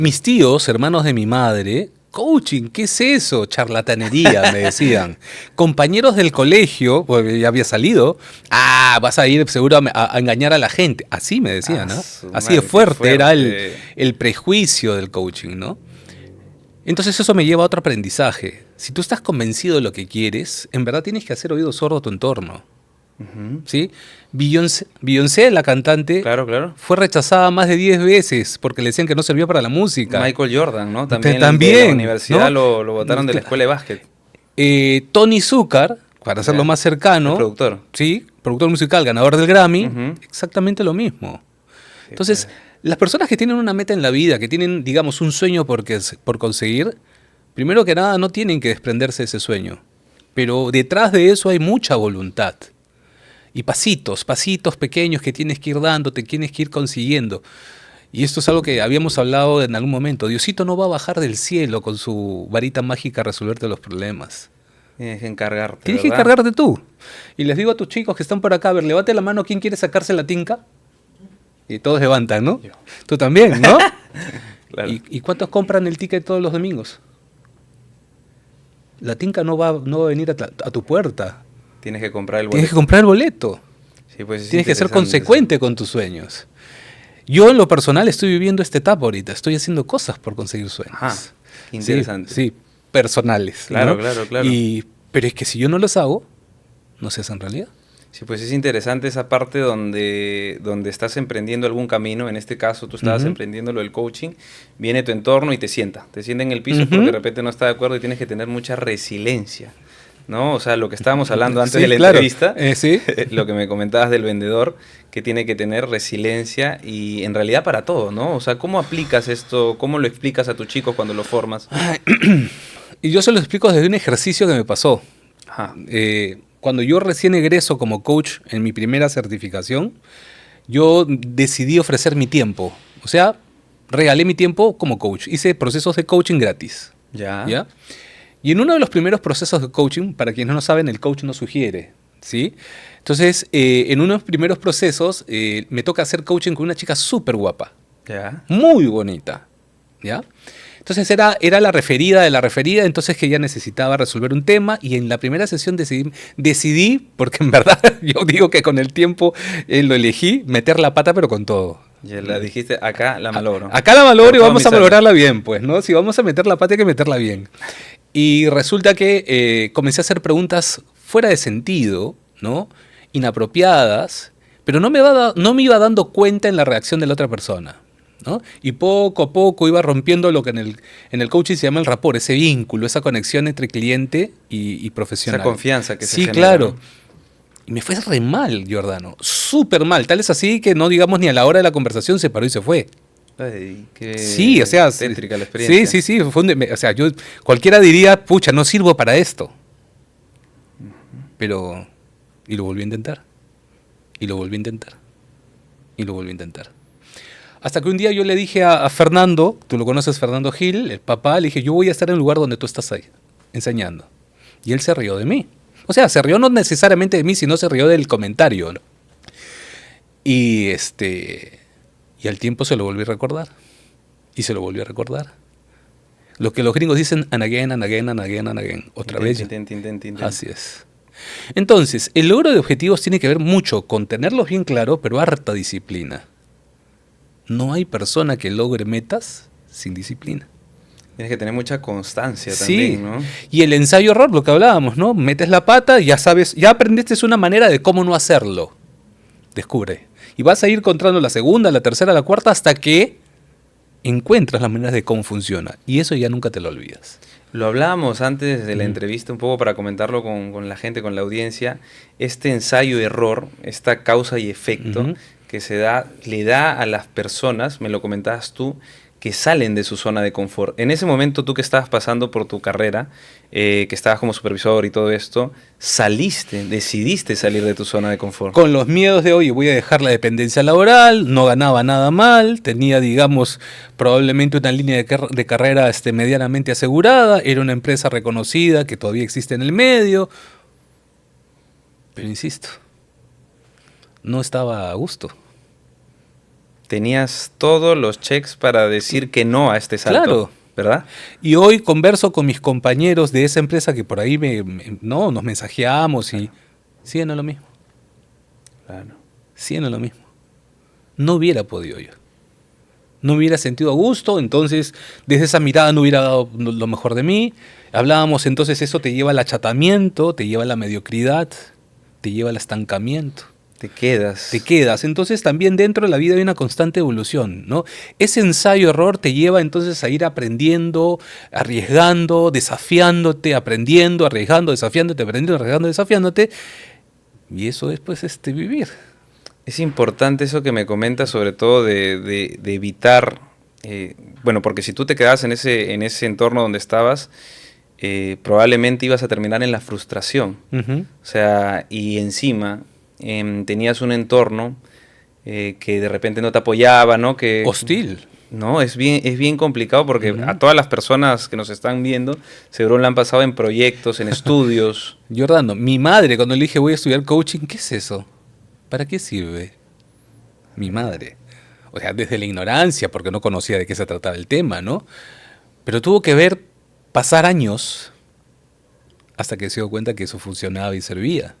Mis tíos, hermanos de mi madre, coaching, ¿qué es eso? Charlatanería, me decían. Compañeros del colegio, porque ya había salido, vas a ir seguro a engañar a la gente. Así me decían, ¿no? Su Así de madre, qué fuerte era fuerte. el prejuicio del coaching, ¿no? Entonces eso me lleva a otro aprendizaje. Si tú estás convencido de lo que quieres, en verdad tienes que hacer oído sordo a tu entorno. Ujú. ¿Sí? Beyoncé, la cantante, Claro, claro. fue rechazada más de 10 veces porque le decían que no servía para la música. Michael Jordan, ¿no? También de la También, universidad ¿no? lo botaron de la escuela de básquet. Tony Zucker, para hacerlo Ya. más El cercano, productor. ¿sí? Productor musical, ganador del Grammy, Ujú. exactamente lo mismo. Sí, Entonces, pues. las personas que tienen una meta en la vida, que tienen, digamos, un sueño por conseguir, primero que nada no tienen que desprenderse de ese sueño. Pero detrás de eso hay mucha voluntad. Y pasitos pequeños que tienes que ir dando, te tienes que ir consiguiendo. Y esto es algo que habíamos hablado en algún momento. Diosito no va a bajar del cielo con su varita mágica a resolverte los problemas. Tienes que encargarte, Tienes que ¿verdad? encargarte tú. Y les digo a tus chicos que están por acá, a ver, levante la mano, ¿quién quiere sacarse la tinca? Y todos levantan, ¿no? Yo. Tú también, ¿no? Claro. ¿Y cuántos compran el ticket todos los domingos? La tinca no va a venir a tu puerta. Tienes que comprar el Tienes que boleto. comprar el boleto. Sí, pues es Tienes que ser interesante consecuente con tus sueños. Yo en lo personal estoy viviendo esta etapa ahorita. Estoy haciendo cosas por conseguir sueños. Ajá. Qué Sí, interesante. sí, personales. Claro, ¿no? claro, claro. Pero es que si yo no los hago, no se hacen realidad. Sí, pues es interesante esa parte donde estás emprendiendo algún camino. En este caso, tú estabas Ujú. emprendiendo lo del coaching. Viene tu entorno y te sienta. Te sienta en el piso Ujú. porque de repente no está de acuerdo y tienes que tener mucha resiliencia, ¿no? O sea, lo que estábamos hablando antes Sí, de la claro. entrevista, Sí. lo que me comentabas del vendedor, que tiene que tener resiliencia y en realidad para todo, ¿no? O sea, ¿cómo aplicas esto? ¿Cómo lo explicas a tus chicos cuando lo formas? Y yo se lo explico desde un ejercicio que me pasó. Ajá. Cuando yo recién egreso como coach en mi primera certificación, yo decidí ofrecer mi tiempo. O sea, regalé mi tiempo como coach. Hice procesos de coaching gratis. Ya. ¿Ya? Y en uno de los primeros procesos de coaching, para quienes no saben, el coach no sugiere, ¿sí? Entonces, en uno de los primeros procesos, me toca hacer coaching con una chica súper guapa, Ya. muy bonita, ¿ya? Entonces era la referida de la referida, entonces que ella necesitaba resolver un tema y en la primera sesión decidí porque en verdad yo digo que con el tiempo lo elegí, meter la pata pero con todo. Ya la dijiste, acá la malogro. Acá la valoro Por y todo vamos mi a ser. valorarla bien, pues, ¿no? Si vamos a meter la pata hay que meterla bien. Y resulta que comencé a hacer preguntas fuera de sentido, ¿no? Inapropiadas, pero no me iba dando cuenta en la reacción de la otra persona, ¿no? Y poco a poco iba rompiendo lo que en el coaching se llama el rapport, ese vínculo, esa conexión entre cliente y profesional. Esa confianza que se Sí, genera, claro. ¿no? Y me fue re mal, Giordano. Súper mal. Tal es así que no digamos ni a la hora de la conversación se paró y se fue. Ay, qué Sí, o sea, tétrica la sí, experiencia. sí. O sea, cualquiera diría, pucha, no sirvo para esto. Pero, y lo volví a intentar. Y lo volví a intentar. Y lo volví a intentar. Hasta que un día yo le dije a Fernando, tú lo conoces, Fernando Gil, el papá, le dije, yo voy a estar en el lugar donde tú estás ahí, enseñando. Y él se rió de mí. O sea, se rió no necesariamente de mí, sino se rió del comentario, ¿no? Y y al tiempo se lo volví a recordar. Y se lo volví a recordar. Lo que los gringos dicen, and again, and again, and again, and again. Otra vez. Intenta. Así es. Entonces, el logro de objetivos tiene que ver mucho con tenerlos bien claro, pero harta disciplina. No hay persona que logre metas sin disciplina. Tienes que tener mucha constancia Sí, también, ¿no? y el ensayo-error, lo que hablábamos, ¿no? Metes la pata, ya sabes, ya aprendiste una manera de cómo no hacerlo. Descubre. Y vas a ir encontrando la segunda, la tercera, la cuarta, hasta que encuentras las maneras de cómo funciona. Y eso ya nunca te lo olvidas. Lo hablábamos antes de la Ujú. entrevista, un poco para comentarlo con la gente, con la audiencia. Este ensayo-error, esta causa y efecto Ujú. que le da a las personas, me lo comentabas tú, que salen de su zona de confort. En ese momento, tú que estabas pasando por tu carrera, que estabas como supervisor y todo esto, decidiste salir de tu zona de confort. Con los miedos de, oye, voy a dejar la dependencia laboral, no ganaba nada mal, tenía, digamos, probablemente una línea de carrera medianamente asegurada, era una empresa reconocida que todavía existe en el medio, pero insisto, no estaba a gusto. Tenías todos los checks para decir que no a este salto, Claro. ¿verdad? Y hoy converso con mis compañeros de esa empresa que por ahí no, nos mensajeamos y siguen en lo mismo. Claro. Siguen en lo mismo. No hubiera podido yo. No hubiera sentido a gusto, entonces desde esa mirada no hubiera dado lo mejor de mí. Hablábamos, entonces eso te lleva al achatamiento, te lleva a la mediocridad, te lleva al estancamiento. Te quedas. Te quedas. Entonces también dentro de la vida hay una constante evolución, ¿no? Ese ensayo-error te lleva entonces a ir aprendiendo, arriesgando, desafiándote, aprendiendo, arriesgando, desafiándote, aprendiendo, arriesgando, desafiándote. Y eso es pues vivir. Es importante eso que me comentas, sobre todo de evitar, bueno, porque si tú te quedabas en ese entorno donde estabas, probablemente ibas a terminar en la frustración. Ujú. O sea, y encima tenías un entorno que de repente no te apoyaba, ¿no? Que, Hostil. no, es bien complicado porque Ujú. a todas las personas que nos están viendo, seguro le han pasado en proyectos, en estudios. Jordano, mi madre cuando le dije voy a estudiar coaching, ¿qué es eso? ¿Para qué sirve? Mi madre. O sea, desde la ignorancia, porque no conocía de qué se trataba el tema, ¿no? Pero tuvo que ver pasar años hasta que se dio cuenta que eso funcionaba y servía.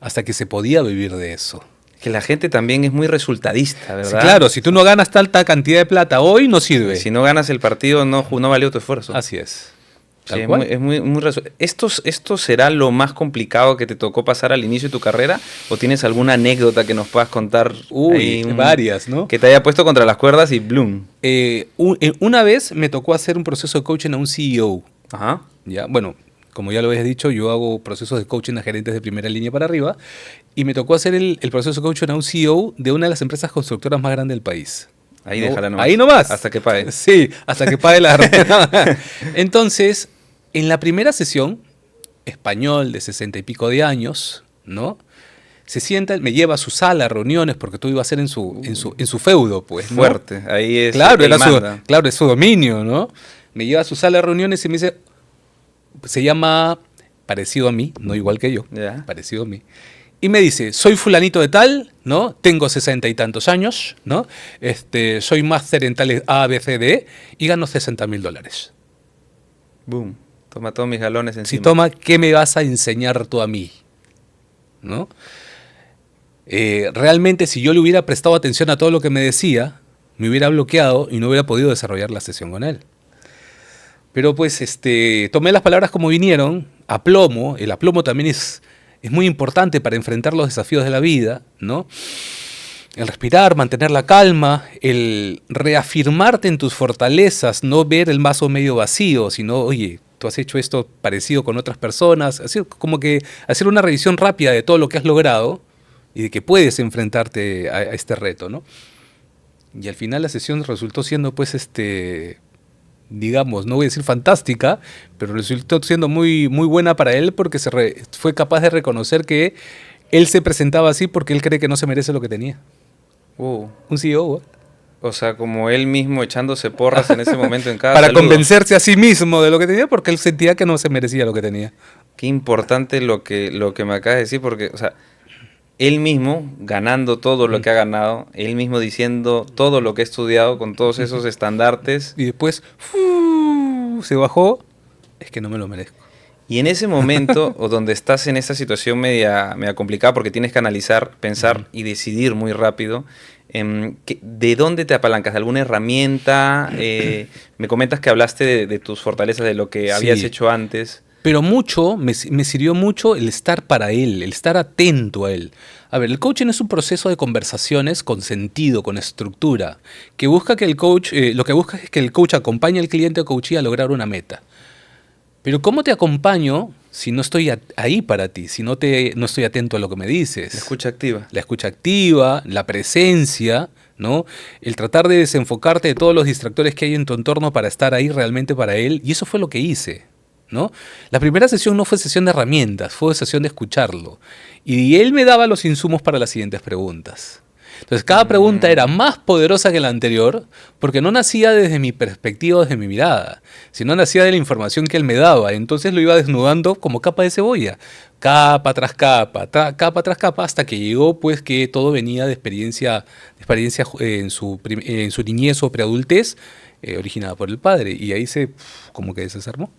Hasta que se podía vivir de eso. Que la gente también es muy resultadista, Sí, ¿verdad? claro, si tú no ganas tanta cantidad de plata hoy, no sirve. Si no ganas el partido, no valió tu esfuerzo. Así es. Sí, Tal es cual. ¿Esto será lo más complicado que te tocó pasar al inicio de tu carrera? ¿O tienes alguna anécdota que nos puedas contar? Uy, ahí, varias, ¿no? Que te haya puesto contra las cuerdas y bloom. Una vez me tocó hacer un proceso de coaching a un CEO. Ajá. ¿Ya? Bueno, como ya lo habías dicho, yo hago procesos de coaching a gerentes de primera línea para arriba y me tocó hacer el proceso de coaching a un CEO de una de las empresas constructoras más grandes del país. Ahí ¿No? déjala nomás. Ahí nomás. Hasta que pague. Sí, hasta que pague la... Entonces, en la primera sesión, español de 60 y pico de años, ¿no? Se sienta, me lleva a su sala, a reuniones, porque todo iba a ser en su feudo, pues, ¿no? Fuerte. Ahí es. Claro, él manda. es su dominio, ¿no? Me lleva a su sala de reuniones y me dice, se llama parecido a mí, no igual que yo, Ya. parecido a mí. Y me dice, soy fulanito de tal, ¿no? Tengo 60 y tantos años, ¿no? Soy máster en tales A, B, C, D y gano $60,000. Boom. Toma todos mis galones Si encima. toma, ¿qué me vas a enseñar tú a mí? ¿No? Realmente, si yo le hubiera prestado atención a todo lo que me decía, me hubiera bloqueado y no hubiera podido desarrollar la sesión con él. Pero pues tomé las palabras como vinieron, aplomo. El aplomo también es muy importante para enfrentar los desafíos de la vida, ¿no? El respirar, mantener la calma, el reafirmarte en tus fortalezas, no ver el vaso medio vacío, sino, oye, tú has hecho esto parecido con otras personas, así como que hacer una revisión rápida de todo lo que has logrado y de que puedes enfrentarte a este reto, ¿no? Y al final la sesión resultó siendo, pues, digamos, no voy a decir fantástica, pero resultó siendo muy, muy buena para él porque fue capaz de reconocer que él se presentaba así porque él cree que no se merece lo que tenía. Un CEO, ¿eh? O sea, como él mismo echándose porras en ese momento en cada para saludo. convencerse a sí mismo de lo que tenía porque él sentía que no se merecía lo que tenía. Qué importante lo que me acabas de decir, porque, o sea, él mismo ganando todo lo que ha ganado, él mismo diciendo todo lo que ha estudiado con todos esos estandartes. Y después se bajó, es que no me lo merezco. Y en ese momento, o donde estás en esa situación media complicada, porque tienes que analizar, pensar y decidir muy rápido, ¿de dónde te apalancas? ¿De alguna herramienta? Me comentas que hablaste de tus fortalezas, de lo que habías hecho antes. Pero me sirvió mucho el estar para él, el estar atento a él. A ver, el coaching es un proceso de conversaciones con sentido, con estructura, que busca que el coach, lo que busca es que el coach acompañe al cliente o coachee a lograr una meta. Pero ¿cómo te acompaño si no estoy ahí para ti, si no estoy atento a lo que me dices? La escucha activa. La escucha activa, la presencia, ¿no? El tratar de desenfocarte de todos los distractores que hay en tu entorno para estar ahí realmente para él. Y eso fue lo que hice, ¿no? La primera sesión no fue sesión de herramientas, fue sesión de escucharlo. Y él me daba los insumos para las siguientes preguntas. Entonces cada pregunta era Mm. más poderosa que la anterior porque no nacía desde mi perspectiva, desde mi mirada, sino nacía de la información que él me daba. Entonces lo iba desnudando como capa de cebolla, capa tras capa, capa tras capa, hasta que llegó pues que todo venía de experiencia en su niñez o preadultez, originada por el padre. Y ahí como que se desarmó.